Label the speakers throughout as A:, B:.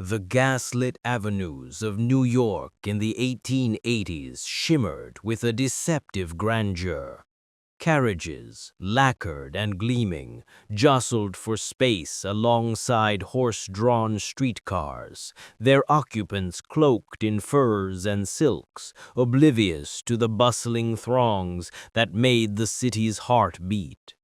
A: The gaslit avenues of New York in the 1880s shimmered with a deceptive grandeur. Carriages, lacquered and gleaming, jostled for space alongside horse-drawn streetcars, their occupants cloaked in furs and silks, oblivious to the bustling throngs that made the city's heart beat.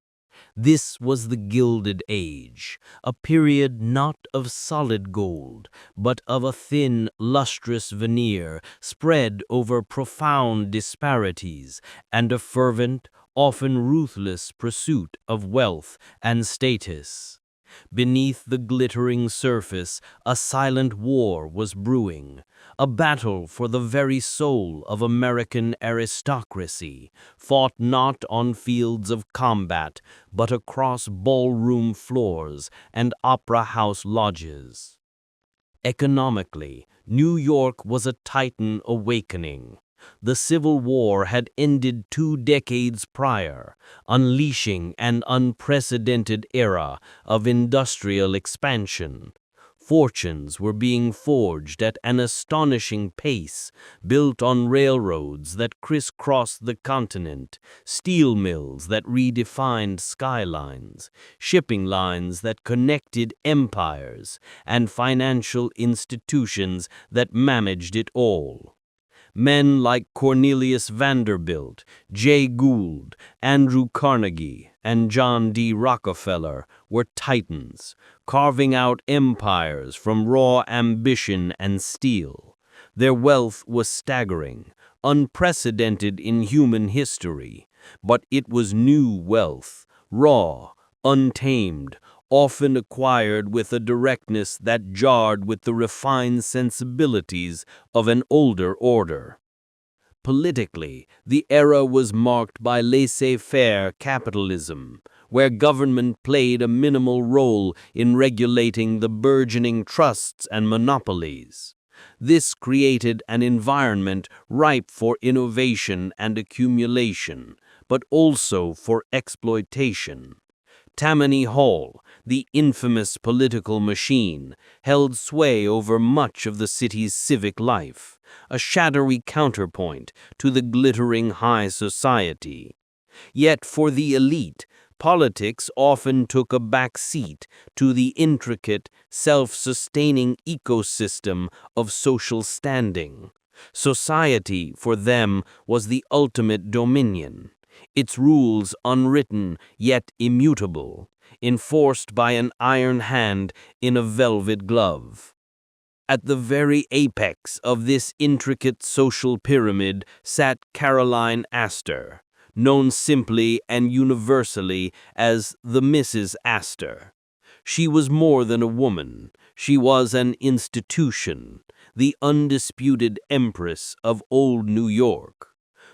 A: This was the Gilded Age, a period not of solid gold, but of a thin, lustrous veneer spread over profound disparities and a fervent, often ruthless pursuit of wealth and status. Beneath the glittering surface, a silent war was brewing, a battle for the very soul of American aristocracy, fought not on fields of combat, but across ballroom floors and opera house lodges. Economically, New York was a Titan awakening. The Civil War had ended 2 decades prior, unleashing an unprecedented era of industrial expansion. Fortunes were being forged at an astonishing pace, built on railroads that crisscrossed the continent, steel mills that redefined skylines, shipping lines that connected empires, and financial institutions that managed it all. Men like Cornelius Vanderbilt, Jay Gould, Andrew Carnegie, and John D. Rockefeller were titans, carving out empires from raw ambition and steel. Their wealth was staggering, unprecedented in human history, but it was new wealth, raw, untamed, often acquired with a directness that jarred with the refined sensibilities of an older order. Politically, the era was marked by laissez-faire capitalism, where government played a minimal role in regulating the burgeoning trusts and monopolies. This created an environment ripe for innovation and accumulation, but also for exploitation. Tammany Hall, the infamous political machine, held sway over much of the city's civic life, a shadowy counterpoint to the glittering high society. Yet for the elite, politics often took a back seat to the intricate, self-sustaining ecosystem of social standing. Society, for them, was the ultimate dominion. Its rules unwritten yet immutable, enforced by an iron hand in a velvet glove. At the very apex of this intricate social pyramid sat Caroline Astor, known simply and universally as the Mrs. Astor. She was more than a woman. She was an institution, the undisputed empress of old New York.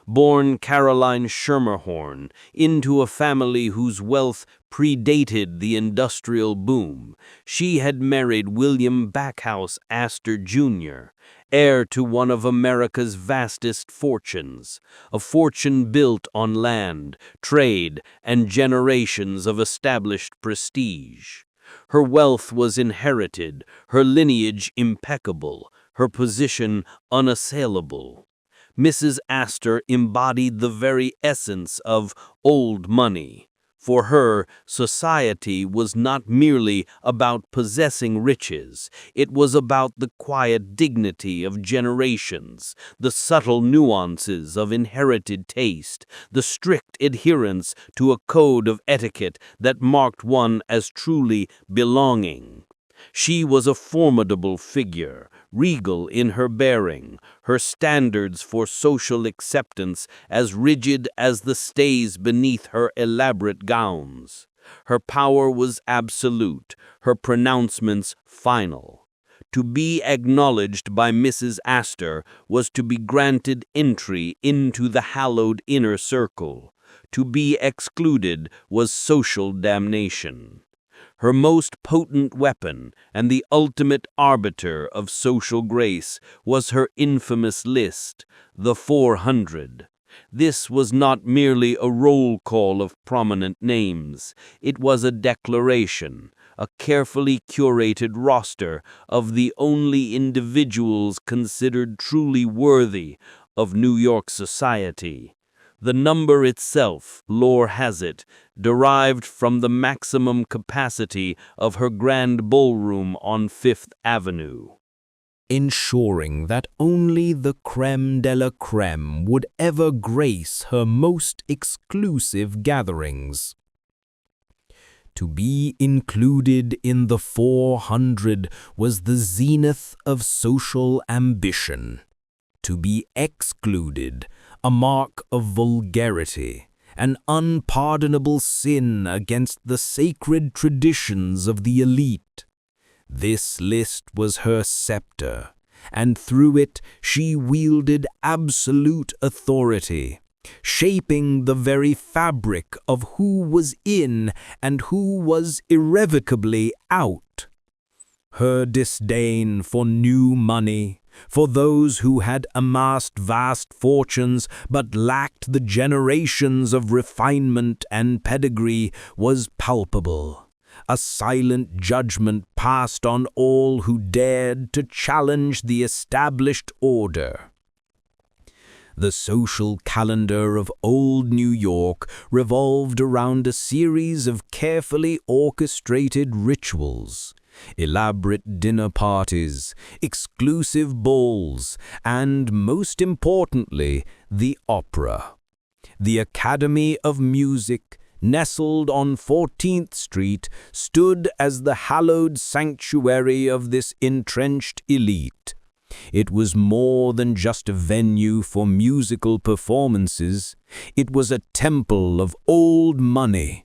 A: Born Caroline Schermerhorn into a family whose wealth predated the industrial boom, she had married William Backhouse Astor, Jr., heir to one of America's vastest fortunes, a fortune built on land, trade, and generations of established prestige. Her wealth was inherited, her lineage impeccable, her position unassailable. Mrs. Astor embodied the very essence of old money. For her, society was not merely about possessing riches. It was about the quiet dignity of generations, the subtle nuances of inherited taste, the strict adherence to a code of etiquette that marked one as truly belonging. She was a formidable figure, regal in her bearing, her standards for social acceptance as rigid as the stays beneath her elaborate gowns. Her power was absolute, her pronouncements final. To be acknowledged by Mrs. Astor was to be granted entry into the hallowed inner circle. To be excluded was social damnation. Her most potent weapon and the ultimate arbiter of social grace was her infamous list, the 400. This was not merely a roll call of prominent names. It was a declaration,
B: a carefully curated roster of the only individuals considered truly worthy of New York society. The number itself, lore has it, derived from the maximum capacity of her grand ballroom on Fifth Avenue,
A: ensuring that only the crème de la crème would ever grace her most exclusive gatherings. To be included in the 400 was the zenith of social ambition. To be excluded, a mark of vulgarity, an unpardonable sin against the sacred traditions of the elite. This list was her scepter, and through it she wielded absolute authority, shaping the very fabric of who was in and who was irrevocably out. Her disdain for new money, for those who had amassed vast fortunes but lacked the generations of refinement and pedigree, was palpable. A silent judgment passed on all who dared to challenge the established order. The social calendar of old New York revolved around a series of carefully orchestrated rituals. Elaborate dinner parties, exclusive balls, and, most importantly, the opera. The Academy of Music, nestled on 14th Street, stood as the hallowed sanctuary of this entrenched elite. It was more than just a venue for musical performances. It was a temple of old money.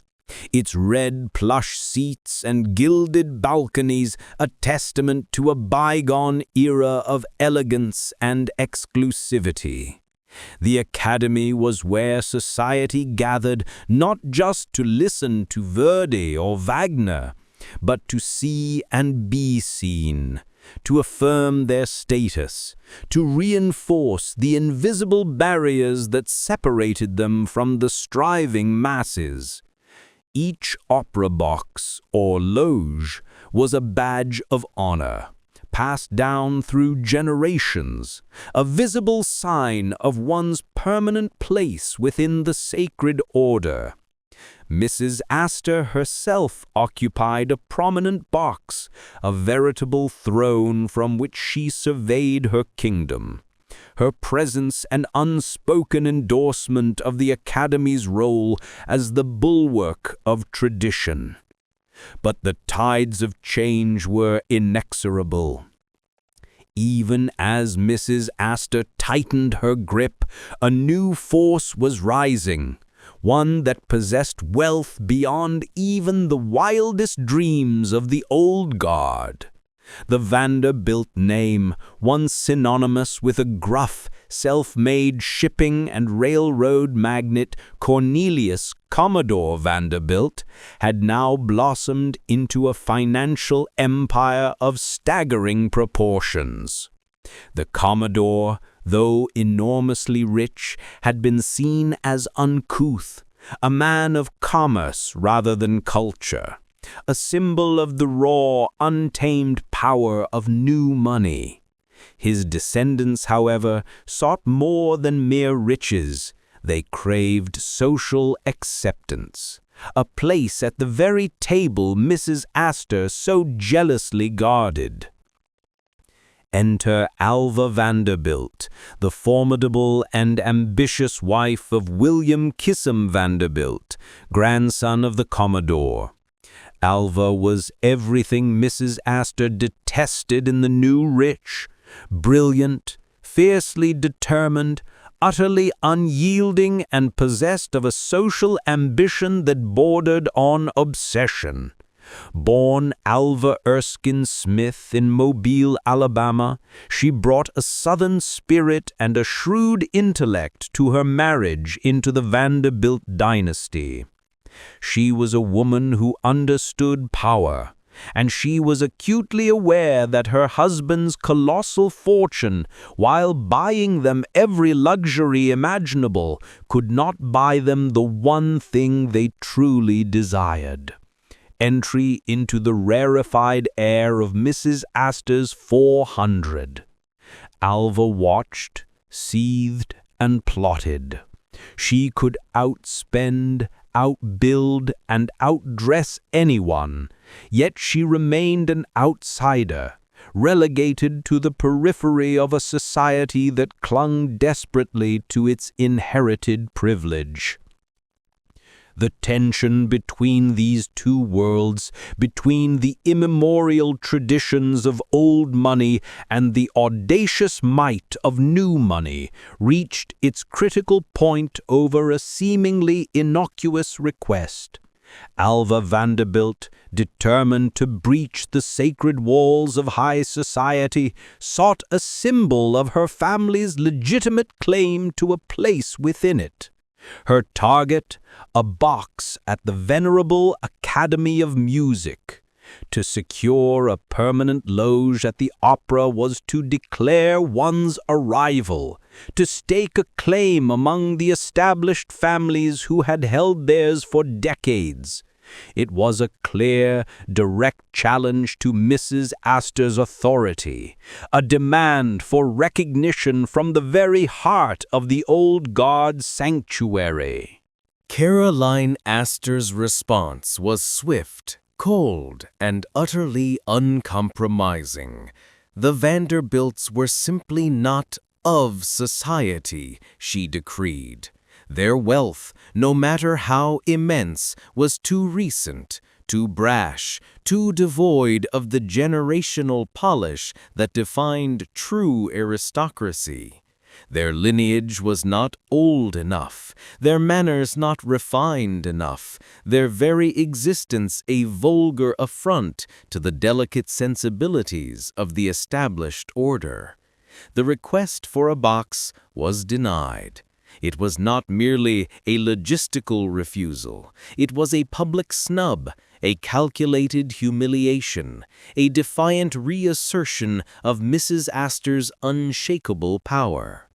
A: Its red plush seats and gilded balconies a testament to a bygone era of elegance and exclusivity. The Academy was where society gathered not just to listen to Verdi or Wagner, but to see and be seen, to affirm their status, to reinforce the invisible barriers that separated them from the striving masses. Each opera box, or loge, was a badge of honor, passed down through generations, a visible sign of one's permanent place within the sacred order. Mrs. Astor herself occupied a prominent box, a veritable throne from which she surveyed her kingdom. Her presence an unspoken endorsement of the Academy's role as the bulwark of tradition. But the tides of change were inexorable. Even as Mrs. Astor tightened her grip, a new force was rising, one that possessed wealth beyond even the wildest dreams of the old guard. The Vanderbilt name, once synonymous with a gruff, self-made shipping and railroad magnate Cornelius Commodore Vanderbilt, had now blossomed into a financial empire of staggering proportions. The Commodore, though enormously rich, had been seen as uncouth, a man of commerce rather than culture, a symbol of the raw, untamed power of new money. His descendants, however, sought more than mere riches. They craved social acceptance, a place at the very table Mrs. Astor so jealously guarded. Enter Alva Vanderbilt, the formidable and ambitious wife of William Kissam Vanderbilt, grandson of the Commodore. Alva was everything Mrs. Astor detested in the new rich: brilliant, fiercely determined, utterly unyielding, and possessed of a social ambition that bordered on obsession. Born Alva Erskine Smith in Mobile, Alabama, she brought a Southern spirit and a shrewd intellect to her marriage into the Vanderbilt dynasty. She was a woman who understood power, and she was acutely aware that her husband's colossal fortune, while buying them every luxury imaginable, could not buy them the one thing they truly desired:
B: entry into the rarefied air of Mrs. Astor's 400. Alva watched, seethed, and plotted. She could outspend, outbuild, and outdress anyone, yet she remained an outsider, relegated to the periphery of a society that clung desperately to its inherited privilege. The tension between these two worlds, between the immemorial traditions of old money and the audacious might of new money, reached its critical point over a seemingly innocuous request. Alva Vanderbilt, determined to breach the sacred walls of high society, sought a symbol of her family's legitimate claim to a place within it. Her target, a box at the venerable Academy of Music. To secure a permanent loge at the opera was to declare one's arrival, to stake a claim among the established families who had held theirs for decades. It was a clear, direct challenge to Mrs. Astor's authority, a demand for recognition from the very heart of the old guard sanctuary.
A: Caroline Astor's response was swift, cold, and utterly uncompromising. The Vanderbilts were simply not of society, she decreed. Their wealth, no matter how immense, was too recent, too brash, too devoid of the generational polish that defined true aristocracy. Their lineage was not old enough, their manners not refined enough, their very existence a vulgar affront to the delicate sensibilities of the established order. The request for a box was denied. It was not merely a logistical refusal. It was a public snub, a calculated humiliation, a defiant reassertion of Mrs. Astor's unshakable power.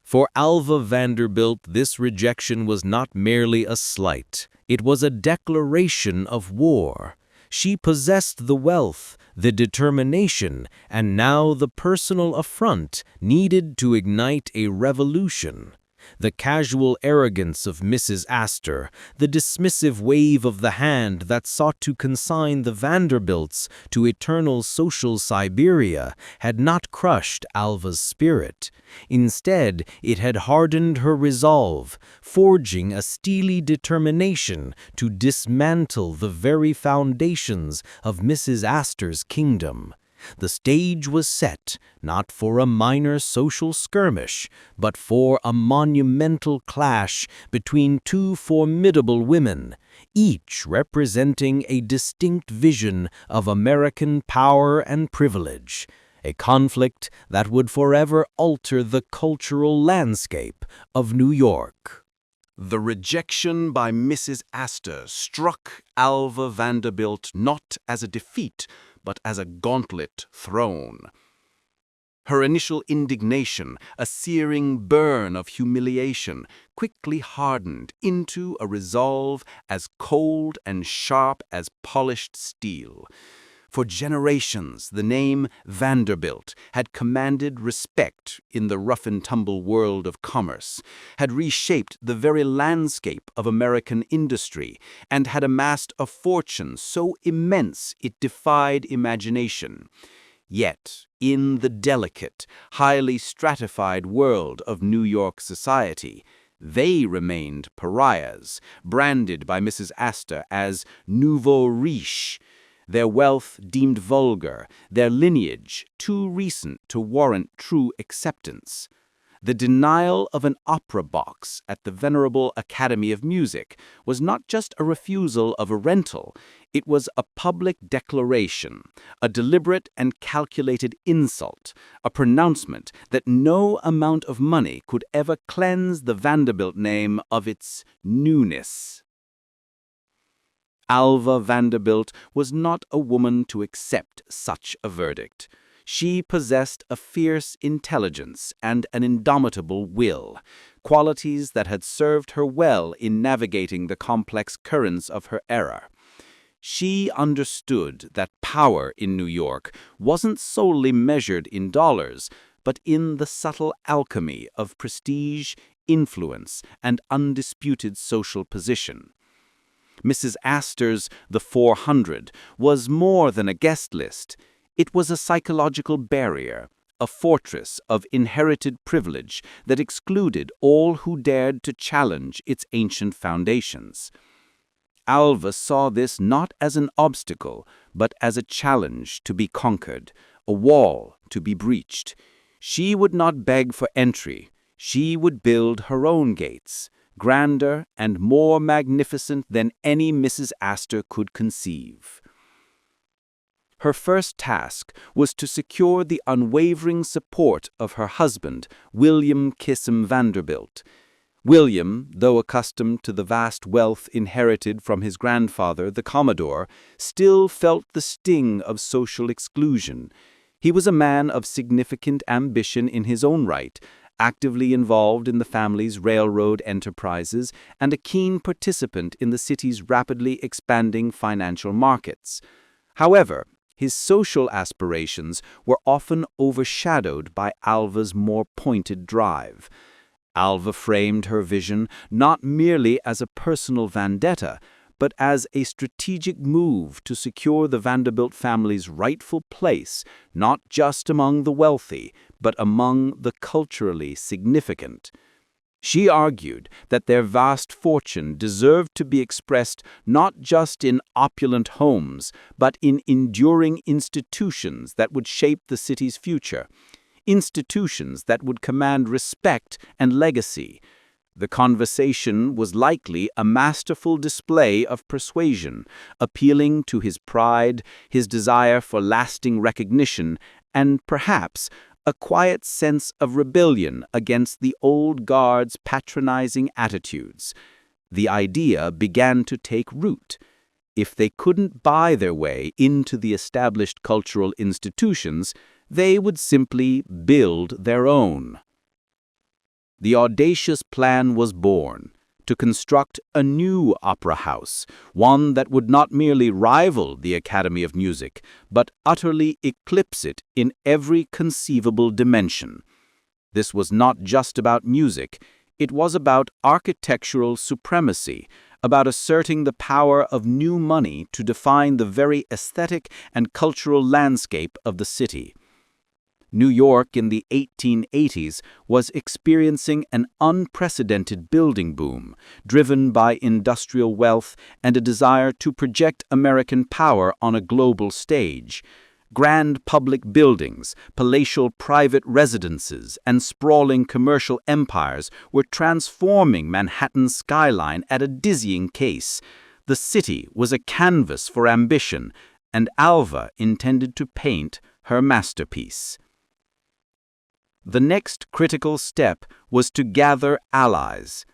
A: For Alva Vanderbilt, this rejection was not merely a slight. It was a declaration of war. She possessed the wealth, the determination, and now the personal affront needed to ignite a revolution. The casual arrogance of Mrs. Astor, the dismissive wave of the hand that sought to consign the Vanderbilts to eternal social Siberia, had not crushed Alva's spirit. Instead, it had hardened her resolve, forging a steely determination to dismantle the very foundations of Mrs. Astor's kingdom. The stage was set, not for a minor social skirmish, but for a monumental clash between two formidable women, each representing a distinct vision of American power and privilege, a conflict that would forever alter the cultural landscape of New York.
C: The rejection by Mrs. Astor struck Alva Vanderbilt not as a defeat, but as a gauntlet thrown. Her initial indignation, a searing burn of humiliation, quickly hardened into a resolve as cold and sharp as polished steel. For generations, the name Vanderbilt had commanded respect in the rough-and-tumble world of commerce, had reshaped the very landscape of American industry, and had amassed a fortune so immense it defied imagination. Yet, in the delicate, highly stratified world of New York society, they remained pariahs, branded by Mrs. Astor as nouveau riche, their wealth deemed vulgar, their lineage too recent to warrant true acceptance. The denial of an opera box at the venerable Academy of Music was not just a refusal of a rental, it was a public declaration, a deliberate and calculated insult, a pronouncement that no amount of money could ever cleanse the Vanderbilt name of its newness. Alva Vanderbilt was not a woman to accept such a verdict. She possessed a fierce intelligence and an indomitable will, qualities that had served her well in navigating the complex currents of her era. She understood that power in New York wasn't solely measured in dollars, but in the subtle alchemy of prestige, influence, and undisputed social position. Mrs. Astor's The 400 was more than a guest list. It was a psychological barrier, a fortress of inherited privilege that excluded all who dared to challenge its ancient foundations. Alva saw this not as an obstacle, but as a challenge to be conquered, a wall to be breached. She would not beg for entry. She would build her own gates, grander and more magnificent than any Mrs. Astor could conceive. Her first task was to secure the unwavering support of her husband, William Kissam Vanderbilt. William, though accustomed to the vast wealth inherited from his grandfather, the Commodore, still felt the sting of social exclusion. He was a man of significant ambition in his own right, actively involved in the family's railroad enterprises and a keen participant in the city's rapidly expanding financial markets. However, his social aspirations were often overshadowed by Alva's more pointed drive. Alva framed her vision not merely as a personal vendetta, but as a strategic move to secure the Vanderbilt family's rightful place, not just among the wealthy, but among the culturally significant. She argued that their vast fortune deserved to be expressed not just in opulent homes, but in enduring institutions that would shape the city's future. Institutions that would command respect and legacy. The conversation was likely a masterful display of persuasion, appealing to his pride, his desire for lasting recognition, and perhaps a quiet sense of rebellion against the old guard's patronizing attitudes. The idea began to take root. If they couldn't buy their way into the established cultural institutions, they would simply build their own. The audacious plan was born, to construct a new opera house, one that would not merely rival the Academy of Music, but utterly eclipse it in every conceivable dimension. This was not just about music, it was about architectural supremacy, about asserting the power of new money to define the very aesthetic and cultural landscape of the city. New York in the 1880s was experiencing an unprecedented building boom, driven by industrial wealth and a desire to project American power on a global stage. Grand public buildings, palatial private residences, and sprawling commercial empires were transforming Manhattan's skyline at a dizzying pace. The city was a canvas for ambition, and Alva intended to paint her masterpiece. The next critical step was to gather allies.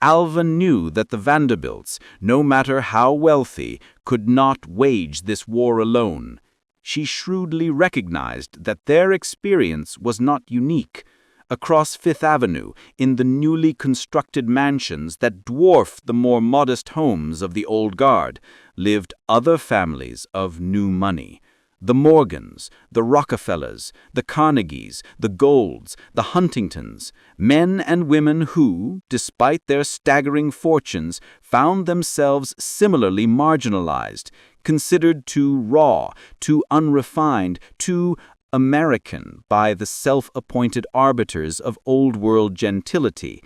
C: Alva knew that the Vanderbilts, no matter how wealthy, could not wage this war alone. She shrewdly recognized that their experience was not unique. Across Fifth Avenue, in the newly constructed mansions that dwarfed the more modest homes of the old guard, lived other families of new money. The Morgans, the Rockefellers, the Carnegies, the Golds, the Huntingtons, men and women who, despite their staggering fortunes, found themselves similarly marginalized, considered too raw, too unrefined, too American by the self-appointed arbiters of old-world gentility.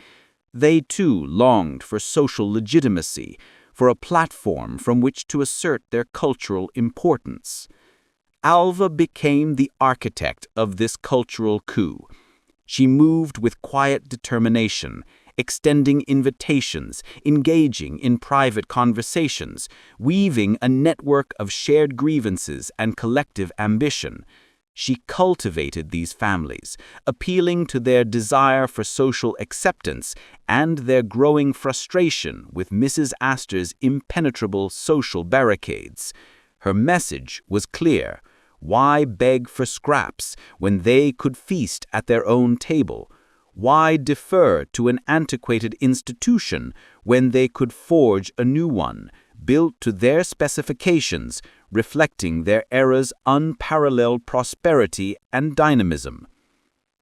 C: They too longed for social legitimacy, for a platform from which to assert their cultural importance. Alva became the architect of this cultural coup. She moved with quiet determination, extending invitations, engaging in private conversations, weaving a network of shared grievances and collective ambition. She cultivated these families, appealing to their desire for social acceptance and their growing frustration with Mrs. Astor's impenetrable social barricades. Her message was clear. Why beg for scraps when they could feast at their own table? Why defer to an antiquated institution when they could forge a new one, built to their specifications, reflecting their era's unparalleled prosperity and dynamism.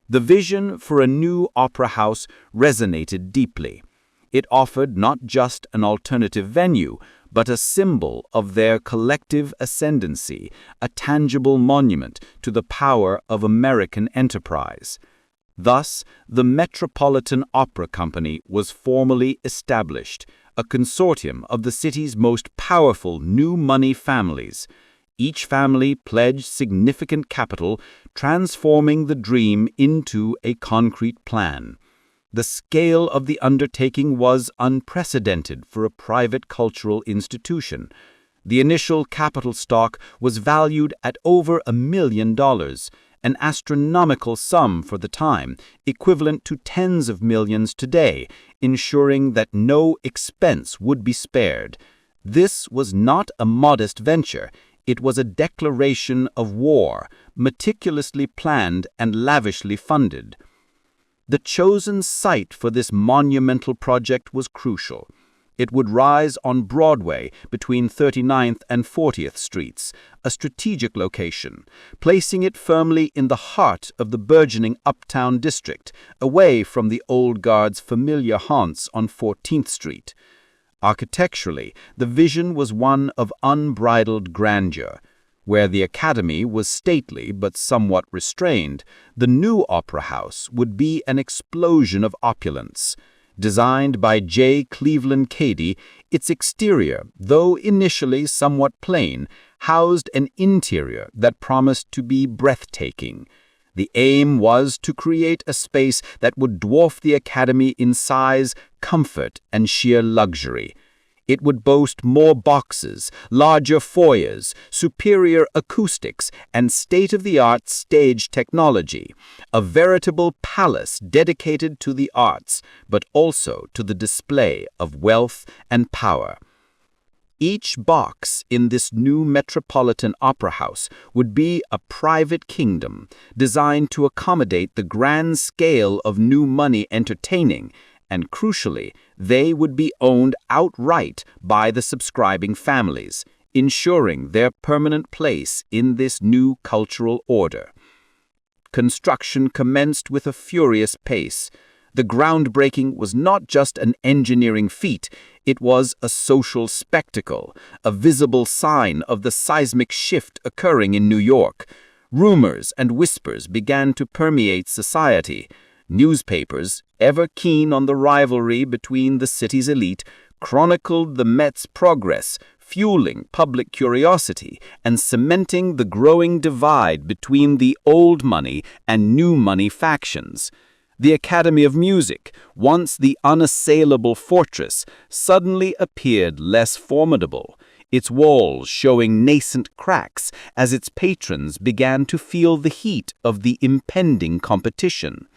C: The vision for a new opera house resonated deeply. It offered not just an alternative venue, but a symbol of their collective ascendancy, a tangible monument to the power of American enterprise. Thus, the Metropolitan Opera Company was formally established, a consortium of the city's most powerful new money families. Each family pledged significant capital, transforming the dream into a concrete plan. The scale of the undertaking was unprecedented for a private cultural institution. The initial capital stock was valued at over $1 million, an astronomical sum for the time, equivalent to tens of millions today, ensuring that no expense would be spared. This was not a modest venture. It was a declaration of war, meticulously planned and lavishly funded. The chosen site for this monumental project was crucial. It would rise on Broadway between 39th and 40th Streets, a strategic location, placing it firmly in the heart of the burgeoning uptown district, away from the old guard's familiar haunts on 14th Street. Architecturally, the vision was one of unbridled grandeur. Where the Academy was stately but somewhat restrained, the new Opera House would be an explosion of opulence. Designed by J. Cleveland Cady, its exterior, though initially somewhat plain, housed an interior that promised to be breathtaking. The aim was to create a space that would dwarf the Academy in size, comfort, and sheer luxury. It would boast more boxes, larger foyers, superior acoustics, and state-of-the-art stage technology, a veritable palace dedicated to the arts, but also to the display of wealth and power. Each box in this new Metropolitan Opera House would be a private kingdom, designed to accommodate the grand scale of new money entertaining, and crucially, they would be owned outright by the subscribing families, ensuring their permanent place in this new cultural order. Construction commenced with a furious pace. The groundbreaking was not just an engineering feat, it was a social spectacle, a visible sign of the seismic shift occurring in New York. Rumors and whispers began to permeate society. Newspapers, ever keen on the rivalry between the city's elite, chronicled the Met's progress, fueling public curiosity and cementing the growing divide between the old money and new money factions. The Academy of Music, once the unassailable fortress, suddenly appeared less formidable, its walls showing nascent cracks as its patrons began to feel the heat of the impending competition.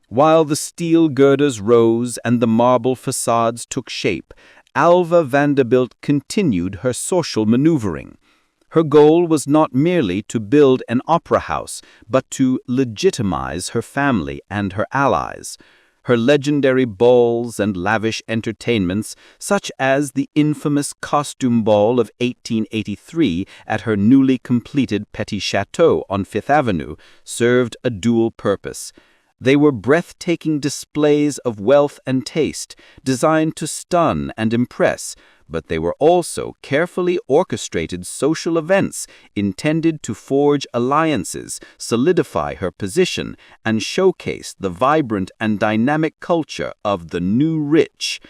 C: While the steel girders rose and the marble facades took shape, Alva Vanderbilt continued her social maneuvering. Her goal was not merely to build an opera house, but to legitimize her family and her allies. Her legendary balls and lavish entertainments, such as the infamous Costume Ball of 1883 at her newly completed Petit Chateau on Fifth Avenue, served a dual purpose. They were breathtaking displays of wealth and taste, designed to stun and impress, but they were also carefully orchestrated social events intended to forge alliances, solidify her position, and showcase the vibrant and dynamic culture of the new rich.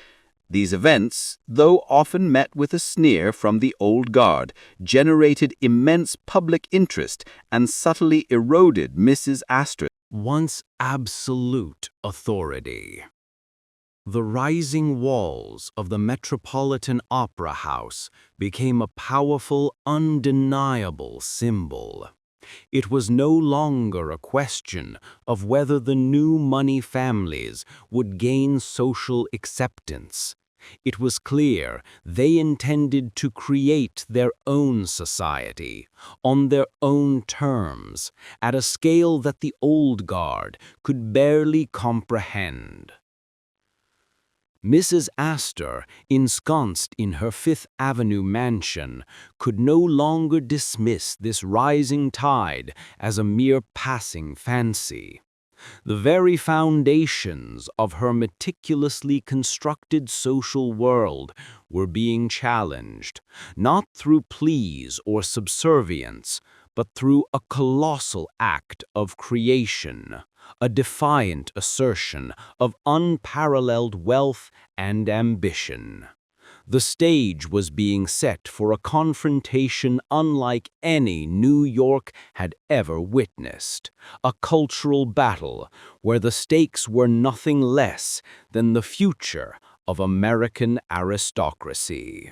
C: These events, though often met with a sneer from the old guard, generated immense public interest and subtly eroded Mrs. Astor's
A: once absolute authority. The rising walls of the Metropolitan Opera House became a powerful, undeniable symbol. It was no longer a question of whether the new money families would gain social acceptance. It was clear they intended to create their own society, on their own terms, at a scale that the old guard could barely comprehend.
C: Mrs. Astor, ensconced in her Fifth Avenue mansion, could no longer dismiss this rising tide as a mere passing fancy. The very foundations of her meticulously constructed social world were being challenged, not through pleas or subservience, but through a colossal act of creation, a defiant assertion of unparalleled wealth and ambition. The stage was being set for a confrontation unlike any New York had ever witnessed, a cultural battle where the stakes were nothing less than the future of American aristocracy.